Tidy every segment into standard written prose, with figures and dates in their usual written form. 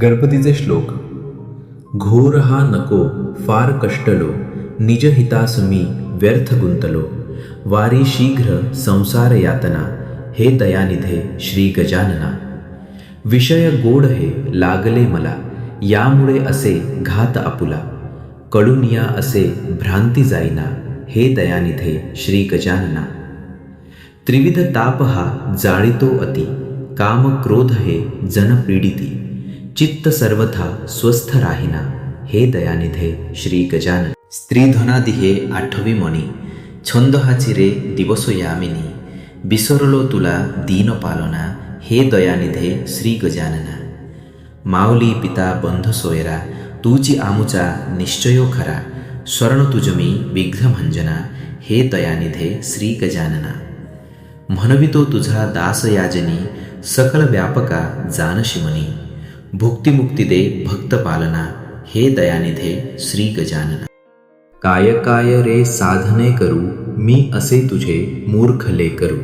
गणपतीचे श्लोक. घोर हा नको फार कष्टलो, निजहितास मी व्यर्थ गुंतलो. वारी शीघ्र संसार यातना, हे दयानिधे श्री गजानना. विषय गोड हे लागले मला, यामुळे असे घात आपुला. कडून या असे भ्रांती जाईना, हे दयानिधे श्री गजानना. त्रिविध ताप हा जाळितो अति, काम क्रोध हे जन पीडिती. चित्त सर्वथा स्वस्थ राहिना, हे दयानिधे श्री गजानन. स्त्रीधनादी हे आठवी मणी, छंद हा चिरे दिवस यामिनी. बिसरलो तुला दीन पालना, हे दयानिधे श्री गजानना. माऊली पिता बंध सोयरा, तुझी आमुचा निश्चयो खरा. स्वर्ण तुझमी विघ्नभंजना, हे दयानिधे श्री गजानना. म्हणवितो तुझा दास याजनी, सकल व्यापका जानशी मनी. भुक्तिमुक्ती दे भक्त पालना, हे दयानिधे श्री गजानना. काय काय रे साधने करू, मी असे तुझे मूर्ख लेकरू.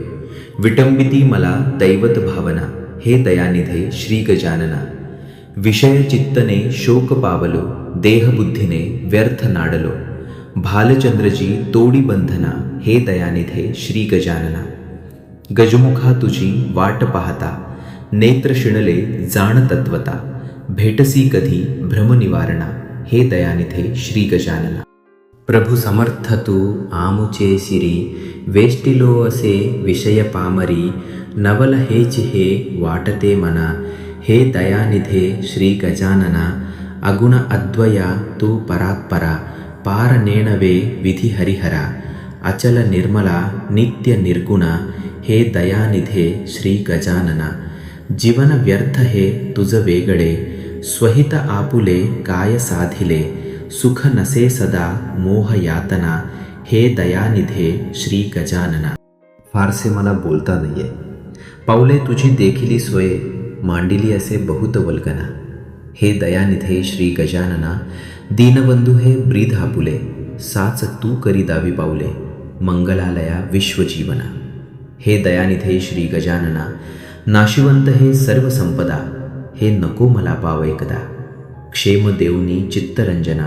विटंबिती मला दैवत भावना, हे दयानिधे श्री गजानना. विषय चित्तने शोक पावलो, देहबुद्धीने व्यर्थ नाडलो. भालचंद्रजी तोडी बंधना, हे दयानिधे श्री गजानना. गजमुखा तुझी वाट पाहता, नेत्र शिणले जाण तत्वता. भेटसी कधी भ्रमनिवारणा, हे दयानिधे श्री गजानना. प्रभू समर्थ तू आमुचे सिरी, वेष्टिलो असे विषय पामरी. नवल हेच हे वाटते मना, हे दयानिधे श्री गजानना. अगुण अद्वया तू परात्परा, पार नेणवे विधी हरिहरा. अचल निर्मला नित्य निर्गुणा, हे दयानिधे श्री गजानना. जीवन व्यर्थ हे तुझ वेगळे, स्वहित आपुले काय साधिले. सुख नसे सदा मोह यातना, हे दयानिधे श्री गजानना. फारसे मला बोलता नाहीये, पाऊले तुझी देखिली सोये. मांडिली असे बहुत वल्गना, हे दयानिधे श्री गजानना. दीनबंधू हे ब्रीद आपुले, साच तू करी दावी पाऊले. मंगलालया विश्वजीवना, हे दयानिधे श्री गजानना. नाशिवंत हे सर्व संपदा, हे नको मला पाव एकदा. क्षेम देऊनी चित्तरंजना,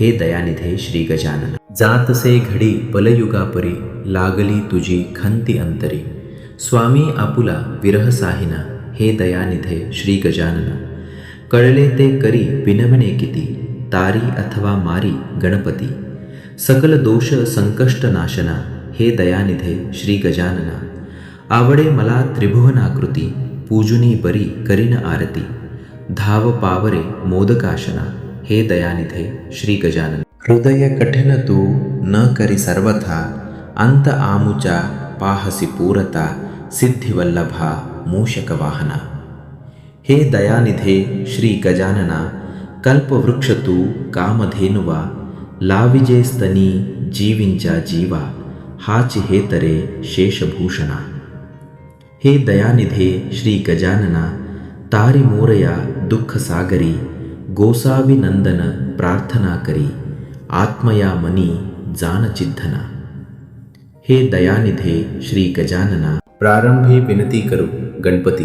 हे दयानिधे श्री गजानना. जातसे घडी पलयुगापरी, लागली तुझी खंती अंतरी. स्वामी आपुला विरह साहिना, हे दयानिधे श्री गजानना. कळले ते करी विनवणे किती, तारी अथवा मारी गणपती. सकल दोष संकष्ट नाशना, हे दयानिधे श्री गजानना. आवडे मला त्रिभुवनाकृती, पूजुनी बरी करीन आरती. धाव पावरे मोदकाशना, हे दयानिधे श्री गजानन. हृदय कठिन तू न करी सर्वथा, अंत आमुचा पाहसी पूरता. सिद्धिवल्लभा मूषक वाहना, हे दयानिधे श्री गजानना. कल्पवृक्ष तू कामधेनुवा, लाविजे स्तनी जीविंचा जीवा. हाची हे तरे शेषभूषणा, हे दयानिधे श्री गजानना. तारी मोरया दुःख सागरी, गोसावी नंदन प्रार्थना करी. आत्मया मनी जान चिद्धना, हे दयानिधे श्री गजानना. प्रारंभी विनती करू गणपती,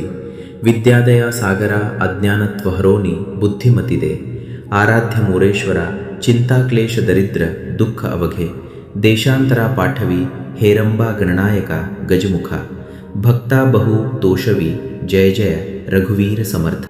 विद्यादया सागरा अज्ञानत्वहरोनी बुद्धिमती दे. आराध्य मोरेश्वरा चिंताक्लेश दरिद्र दुःख अवघे. देशांतरा पाठवी हेरंबा गणनायका गजमुखा. भक्ता बहु तोषवी जय जय रघुवीर समर्थ.